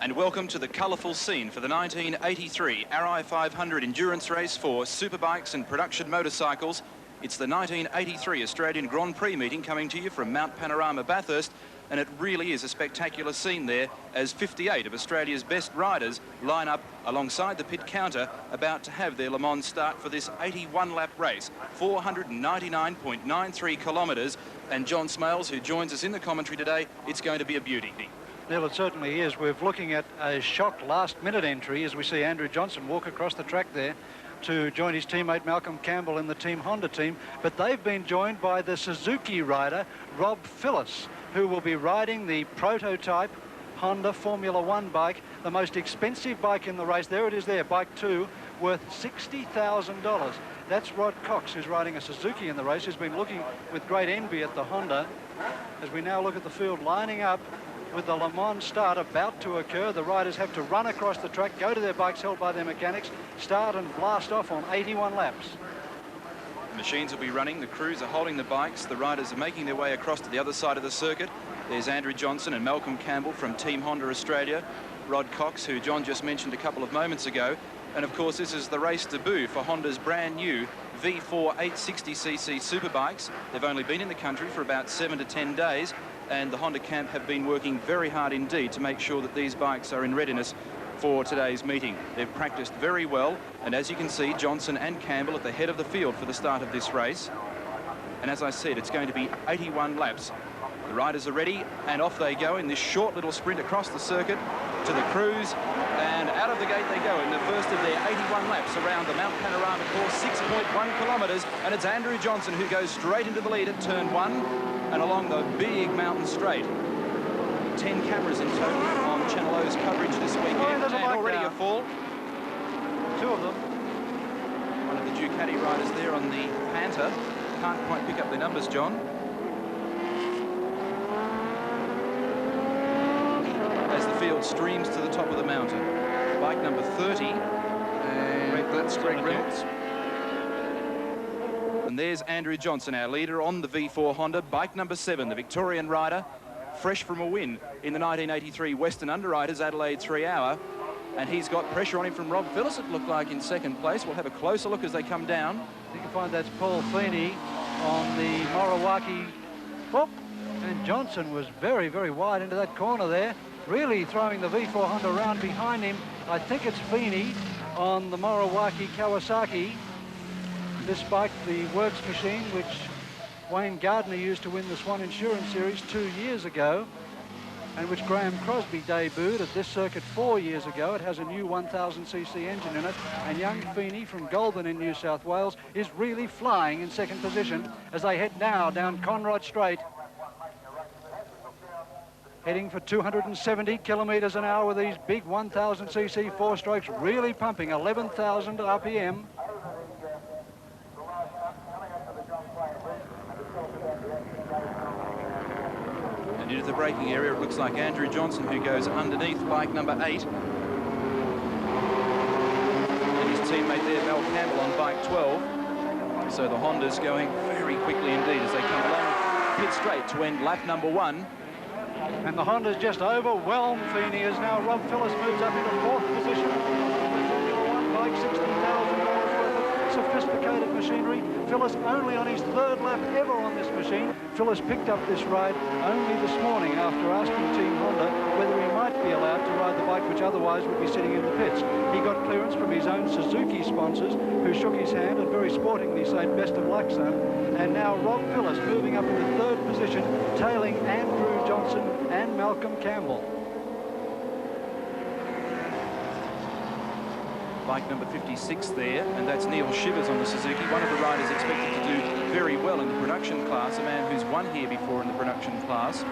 And welcome to the colourful scene for the 1983 ARAI 500 endurance race for superbikes and production motorcycles. It's the 1983 Australian Grand Prix meeting coming to you from Mount Panorama, Bathurst, and it really is a spectacular scene there as 58 of Australia's best riders line up alongside the pit counter about to have their Le Mans start for this 81-lap race, 499.93 kilometres. And John Smales, who joins us in the commentary today, it's going to be a beauty. Neil, it certainly is. We're looking at a shock last-minute entry as we see Andrew Johnson walk across the track there to join his teammate Malcolm Campbell in the Team Honda team. But they've been joined by the Suzuki rider, Rob Phillis, who will be riding the prototype Honda Formula One bike, the most expensive bike in the race. There it is there, bike 2, worth $60,000. That's Rod Cox, who's riding a Suzuki in the race, who's been looking with great envy at the Honda. As we now look at the field lining up, with the Le Mans start about to occur, the riders have to run across the track, go to their bikes held by their mechanics, start and blast off on 81 laps. The machines will be running, the crews are holding the bikes, the riders are making their way across to the other side of the circuit. There's Andrew Johnson and Malcolm Campbell from Team Honda Australia, Rod Cox, who John just mentioned a couple of moments ago. And of course, this is the race debut for Honda's brand new V4 860cc superbikes. They've only been in the country for about 7 to 10 days. And the Honda camp have been working very hard indeed to make sure that these bikes are in readiness for today's meeting. They've practiced very well, and as you can see, Johnson and Campbell at the head of the field for the start of this race. And as I said, it's going to be 81 laps. The riders are ready, and off they go in this short little sprint across the circuit to the crews, and out of the gate they go in the first of their 81 laps around the Mount Panorama course, 6.1 kilometres, and it's Andrew Johnson who goes straight into the lead at turn 1 and along the big mountain straight. 10 cameras in total on Channel O's coverage this weekend, and already a fall. 2 of them. One of the Ducati riders there on the Panther. Can't quite pick up their numbers, John. As the field streams to the top of the mountain. Bike number 30, and that's Greg Reynolds. And there's Andrew Johnson, our leader on the V4 Honda, bike number 7, the Victorian rider, fresh from a win in the 1983 Western Underwriters Adelaide 3 Hour. And he's got pressure on him from Rob Phillis, it looked like, in second place. We'll have a closer look as they come down. You can find that's Paul Feeney on the Morawaki. Oh, and Johnson was very, very wide into that corner there, really throwing the V4 Honda around behind him. I think it's Feeney on the Morawaki Kawasaki. This bike, the Works machine, which Wayne Gardner used to win the Swan Insurance Series 2 years ago, and which Graham Crosby debuted at this circuit 4 years ago. It has a new 1000cc engine in it, and young Feeney from Goulburn in New South Wales is really flying in second position as they head now down Conrod Straight, heading for 270 kilometres an hour with these big 1000cc 4 strokes, really pumping 11,000 RPM. Into the braking area, it looks like Andrew Johnson, who goes underneath bike number 8. And his teammate there, Mel Campbell, on bike 12. So the Honda's going very quickly indeed as they come along pit straight to end lap number 1. And the Honda's just overwhelmed Feeney as now Rob Phillis moves up into 4th position. One bike, $60,000 worth of sophisticated machinery. Phillis only on his 3rd lap ever on this machine. Phillis picked up this ride only this morning after asking Team Honda whether he might be allowed to ride the bike which otherwise would be sitting in the pits. He got clearance from his own Suzuki sponsors, who shook his hand and very sportingly said, "Best of luck, son." And now Rob Phillis moving up into 3rd position, tailing Andrew Johnson and Malcolm Campbell. Bike number 56 there, and that's Neil Shivers on the Suzuki, one of the riders expected to do very well in the production class, a man who's won here before in the production class,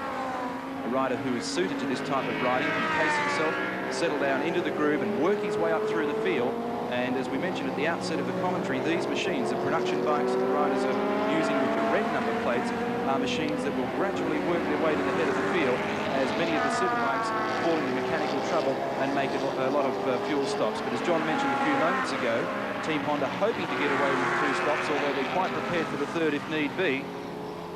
a rider who is suited to this type of riding, can pace himself, settle down into the groove and work his way up through the field. And as we mentioned at the outset of the commentary, these machines, the production bikes that the riders are using with the red number plates, are machines that will gradually work their way to the head of the field as many of the superbikes fall into mechanical trouble and make a lot of fuel stops. But as John mentioned a few moments ago, Team Honda hoping to get away with 2 stops, although they're quite prepared for the 3rd if need be.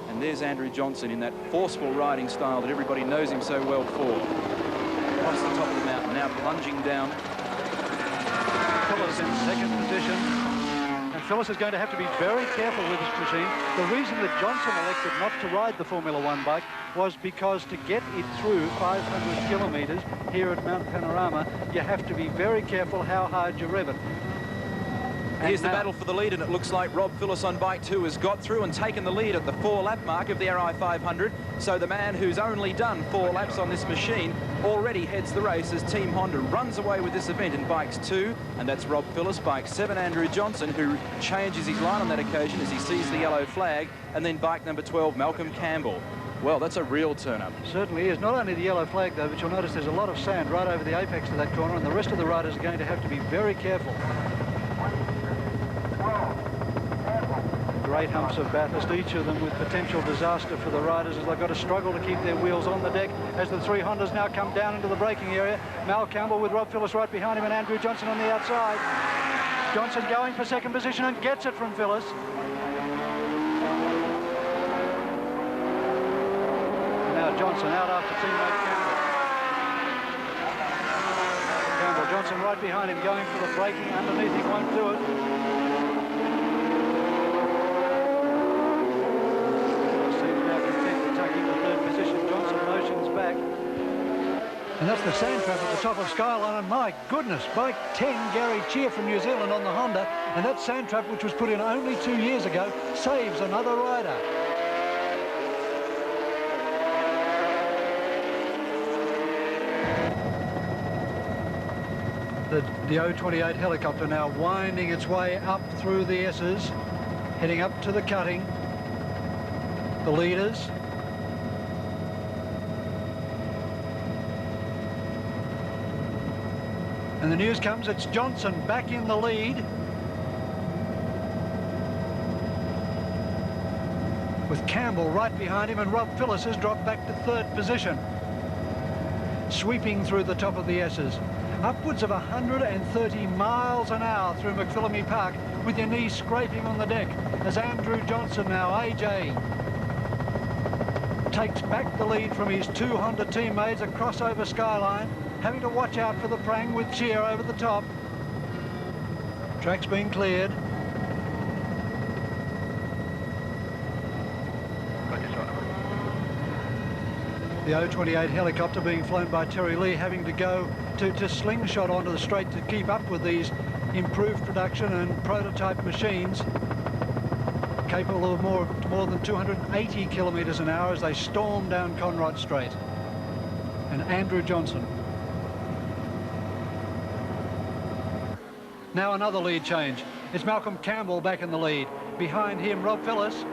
And there's Andrew Johnson in that forceful riding style that everybody knows him so well for. across the top of the mountain, now plunging down. Phyllis in second position. And Phyllis is going to have to be very careful with this machine. The reason that Johnson elected not to ride the Formula One bike was because to get it through 500 kilometres here at Mount Panorama, you have to be very careful how hard you rev it. Here's the battle for the lead, and it looks like Rob Phillis on bike 2 has got through and taken the lead at the 4-lap mark of the ARAI 500. So the man who's only done 4 laps on this machine already heads the race as Team Honda runs away with this event in bikes 2, and that's Rob Phillis. Bike 7, Andrew Johnson, who changes his line on that occasion as he sees the yellow flag, and then bike number 12, Malcolm Campbell. Well, that's a real turn-up. Certainly is. Not only the yellow flag, though, but you'll notice there's a lot of sand right over the apex of that corner, and the rest of the riders are going to have to be very careful. Great humps of Bathurst, each of them with potential disaster for the riders as they've got to struggle to keep their wheels on the deck as the 3 Hondas now come down into the braking area. Mal Campbell with Rob Phillis right behind him and Andrew Johnson on the outside. Johnson going for second position and gets it from Phillis. Now Johnson out after teammate Campbell. Johnson right behind him going for the braking underneath. He won't do it. And that's the sand trap at the top of Skyline, and my goodness, bike 10, Gary Cheer from New Zealand on the Honda, and that sand trap, which was put in only 2 years ago, saves another rider. The O28 helicopter now winding its way up through the S's, heading up to the cutting. The leaders. And the news comes, it's Johnson back in the lead. With Campbell right behind him, and Rob Phillis has dropped back to 3rd position. Sweeping through the top of the S's. Upwards of 130 miles an hour through McPhillamy Park with your knees scraping on the deck as Andrew Johnson now, AJ, takes back the lead from his 2 Honda teammates across over Skyline, having to watch out for the prang with Cheer over the top. Track's been cleared. The O28 helicopter being flown by Terry Lee, having to go to slingshot onto the straight to keep up with these improved production and prototype machines, capable of more than 280 kilometres an hour as they storm down Conrod Straight. And Andrew Johnson. Now another lead change. It's Malcolm Campbell back in the lead. Behind him, Rob Phillis.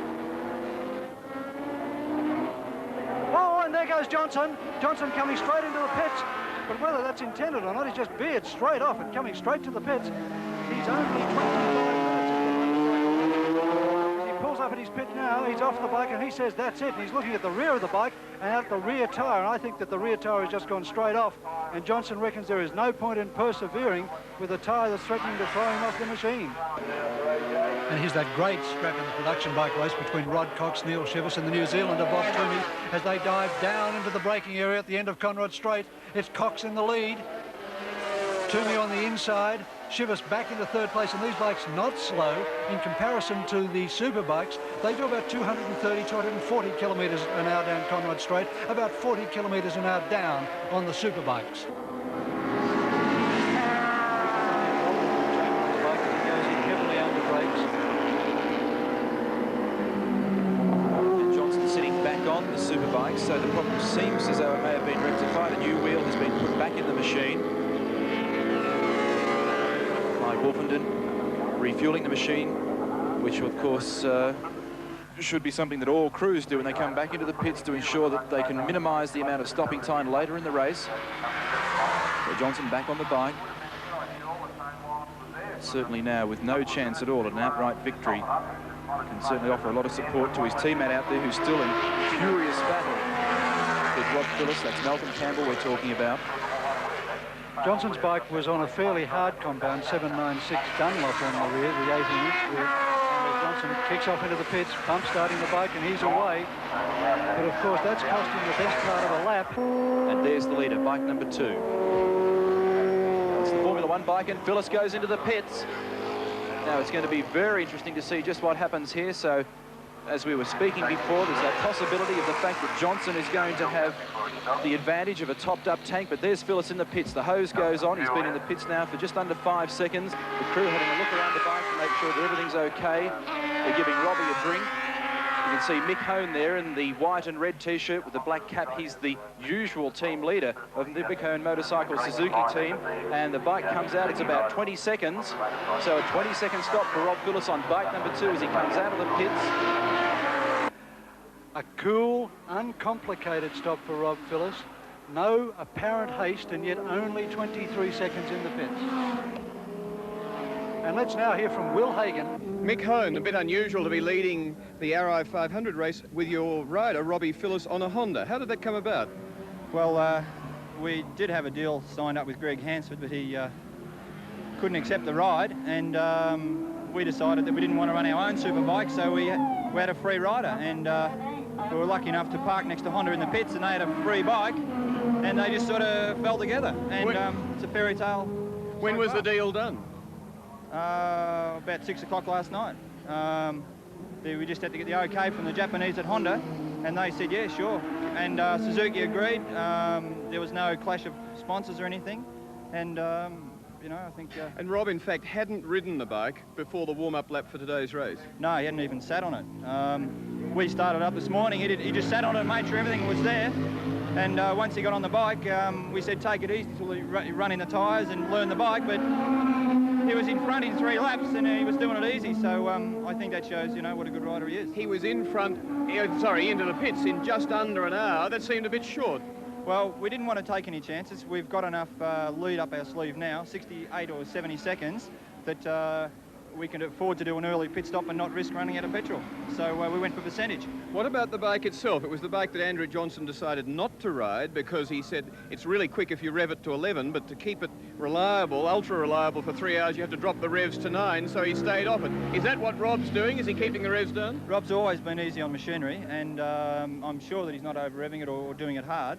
Oh, and there goes Johnson. Johnson coming straight into the pits. But whether that's intended or not, he's just veered straight off and coming straight to the pits. He's only 25 minutes. As he pulls up at his pit now, he's off the bike and he says that's it. And he's looking at the rear of the bike and at the rear tyre. And I think that the rear tyre has just gone straight off. And Johnson reckons there is no point in persevering with a tyre that's threatening to throw him off the machine. And here's that great scrap in the production bike race between Rod Cox, Neil Shivers and the New Zealander Bob Toomey as they dive down into the braking area at the end of Conrod Straight. It's Cox in the lead. Toomey on the inside. Shivers back into 3rd place, and these bikes not slow in comparison to the super bikes. They do about 230, 240 kilometres an hour down Conrad Straight, about 40 kilometres an hour down on the super bikes. And Johnson sitting back on the super bikes, so the problem seems as though it may have been rectified. A new wheel has been put back in the machine. Wolfenden refueling the machine, which of course should be something that all crews do when they come back into the pits to ensure that they can minimise the amount of stopping time later in the race. So Johnson back on the bike. Certainly now with no chance at all at an outright victory. Can certainly offer a lot of support to his teammate out there who's still in furious battle with Rob Phillis. That's Malcolm Campbell we're talking about. Johnson's bike was on a fairly hard compound 796 Dunlop on the rear, the 18-inch rear. Johnson kicks off into the pits, pump starting the bike, and he's away. But of course, that's cost him the best part of a lap. And there's the leader, bike number 2. It's the Formula One bike, and Phyllis goes into the pits. Now, it's going to be very interesting to see just what happens here. So, as we were speaking before, there's that possibility of the fact that Johnson is going to have the advantage of a topped-up tank, but there's Phyllis in the pits. The hose goes on. He's been in the pits now for just under 5 seconds. The crew having a look around the bike to make sure that everything's okay. They're giving Robbie a drink. You can see Mick Hone there in the white and red T-shirt with the black cap. He's the usual team leader of the Mick Hone Motorcycle Suzuki team. And the bike comes out. It's about 20 seconds. So a 20-second stop for Rob Phyllis on bike number 2 as he comes out of the pits. A cool, uncomplicated stop for Rob Phyllis. No apparent haste, and yet only 23 seconds in the pits. And let's now hear from Will Hagan. Mick Hone, a bit unusual to be leading the ARAI 500 race with your rider, Robbie Phyllis, on a Honda. How did that come about? Well, we did have a deal signed up with Greg Hansford, but he couldn't accept the ride, and we decided that we didn't want to run our own superbike, so we had a free rider, and we were lucky enough to park next to Honda in the pits, and they had a free bike, and they just sort of fell together, and it's a fairy tale. When was the deal done? About 6 o'clock last night. We just had to get the okay from the Japanese at Honda, and they said, yeah, sure. And Suzuki agreed. There was no clash of sponsors or anything, and you know, I think... And Rob, in fact, hadn't ridden the bike before the warm-up lap for today's race? No, he hadn't even sat on it. We started up this morning. He just sat on it and made sure everything was there. And once he got on the bike, we said take it easy till he run in the tyres and learn the bike. But he was in front in 3 laps and he was doing it easy. So I think that shows, you know, what a good rider he is. He was in front, into the pits in just under an hour. That seemed a bit short. Well, we didn't want to take any chances. We've got enough lead up our sleeve now, 68 or 70 seconds, that we can afford to do an early pit stop and not risk running out of petrol. So we went for percentage. What about the bike itself? It was the bike that Andrew Johnson decided not to ride because he said it's really quick if you rev it to 11, but to keep it reliable, ultra reliable for 3 hours, you have to drop the revs to 9, so he stayed off it. Is that what Rob's doing? Is he keeping the revs down? Rob's always been easy on machinery, and I'm sure that he's not over-revving it or doing it hard.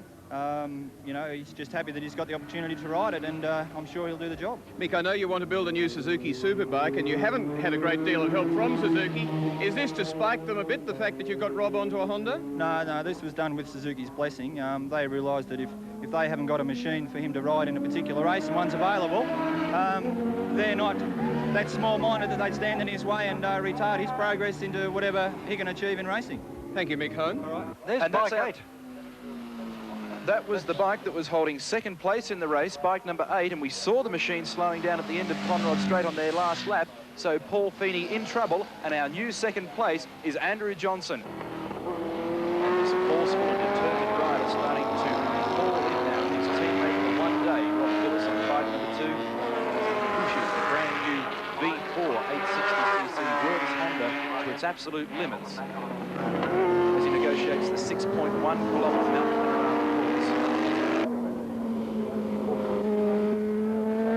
You know, he's just happy that he's got the opportunity to ride it, and I'm sure he'll do the job. Mick, I know you want to build a new Suzuki Superbike, and you haven't had a great deal of help from Suzuki. Is this to spike them a bit, the fact that you've got Rob onto a Honda? No, this was done with Suzuki's blessing. They realised that if they haven't got a machine for him to ride in a particular race and one's available, they're not that small-minded that they'd stand in his way and retard his progress into whatever he can achieve in racing. Thank you, Mick Hone. All right. There's bike 8. That was the bike that was holding second place in the race, bike number 8, and we saw the machine slowing down at the end of Conrod Straight on their last lap. So Paul Feeney in trouble, and our new second place is Andrew Johnson. And this forceful and determined rider starting to fall in now. His teammate for one day, Rob Phyllis on bike number 2, as he pushes the brand new V4 860cc Works Honda to its absolute limits as he negotiates the 6.1 kilometre mountain.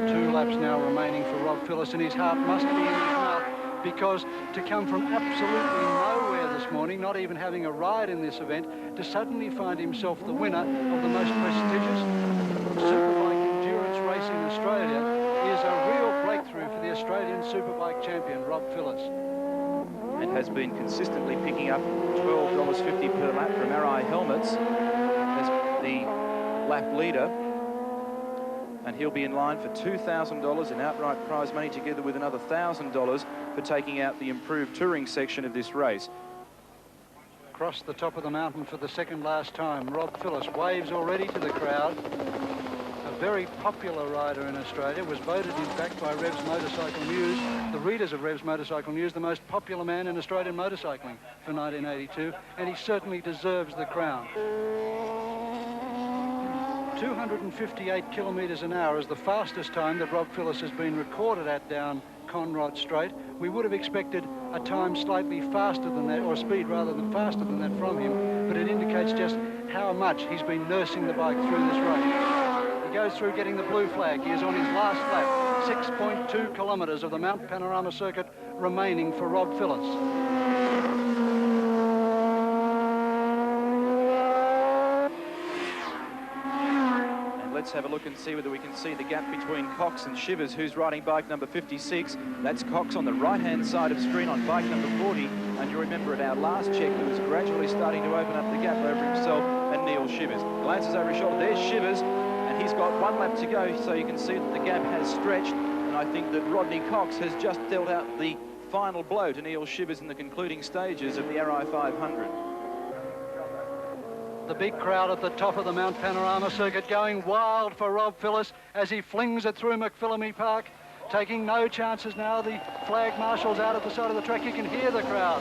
2 laps now remaining for Rob Phyllis, and his heart must be in his mouth, because to come from absolutely nowhere this morning, not even having a ride in this event, to suddenly find himself the winner of the most prestigious superbike endurance race in Australia is a real breakthrough for the Australian superbike champion, Rob Phyllis. And has been consistently picking up $12.50 per lap from ARAI helmets as the lap leader. And he'll be in line for $2,000 in outright prize money, together with another $1,000 for taking out the improved touring section of this race. Across the top of the mountain for the second last time, Rob Phyllis waves already to the crowd. A very popular rider in Australia, was voted in fact by Revs Motorcycle News, the readers of Revs Motorcycle News, the most popular man in Australian motorcycling for 1982, and he certainly deserves the crown. 258 kilometres an hour is the fastest time that Rob Phyllis has been recorded at down Conrod Straight. We would have expected a time slightly faster than that, or a speed rather than faster than that from him, but it indicates just how much he's been nursing the bike through this race. He goes through getting the blue flag. He is on his last lap, 6.2 kilometres of the Mount Panorama circuit remaining for Rob Phillips. Let's have a look and see whether we can see the gap between Cox and Shivers, who's riding bike number 56. That's Cox on the right-hand side of screen on bike number 40. And you remember at our last check, he was gradually starting to open up the gap over himself and Neil Shivers. Glances over his shoulder. There's Shivers, and he's got 1 lap to go, so you can see that the gap has stretched. And I think that Rodney Cox has just dealt out the final blow to Neil Shivers in the concluding stages of the ARAI 500. The big crowd at the top of the Mount Panorama circuit going wild for Rob Phillips as he flings it through McPhillamy Park, taking no chances now. The flag marshal's out at the side of the track. You can hear the crowd,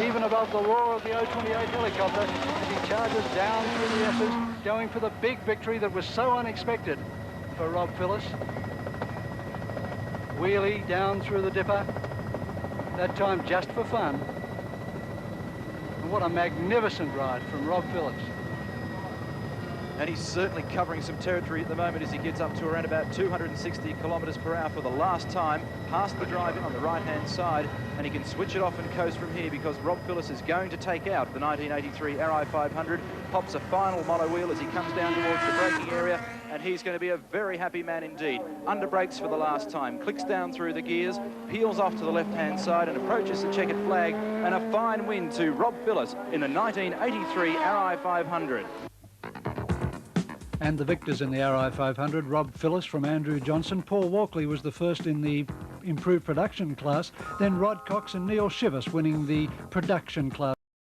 even above the roar of the 028 helicopter, as he charges down through the S's, going for the big victory that was so unexpected for Rob Phillips. Wheelie down through the dipper, that time just for fun. And what a magnificent ride from Rob Phillips. And he's certainly covering some territory at the moment as he gets up to around about 260 kilometres per hour for the last time, past the drive-in on the right-hand side, and he can switch it off and coast from here because Rob Phillips is going to take out the 1983 ARAI 500, pops a final mono wheel as he comes down towards the braking area, and he's going to be a very happy man indeed. Under brakes for the last time, clicks down through the gears, peels off to the left-hand side and approaches the checkered flag, and a fine win to Rob Phillips in the 1983 ARAI 500. And the victors in the ARAI 500, Rob Phillips from Andrew Johnson. Paul Walkley was the first in the improved production class. Then Rod Cox and Neil Shivers winning the production class.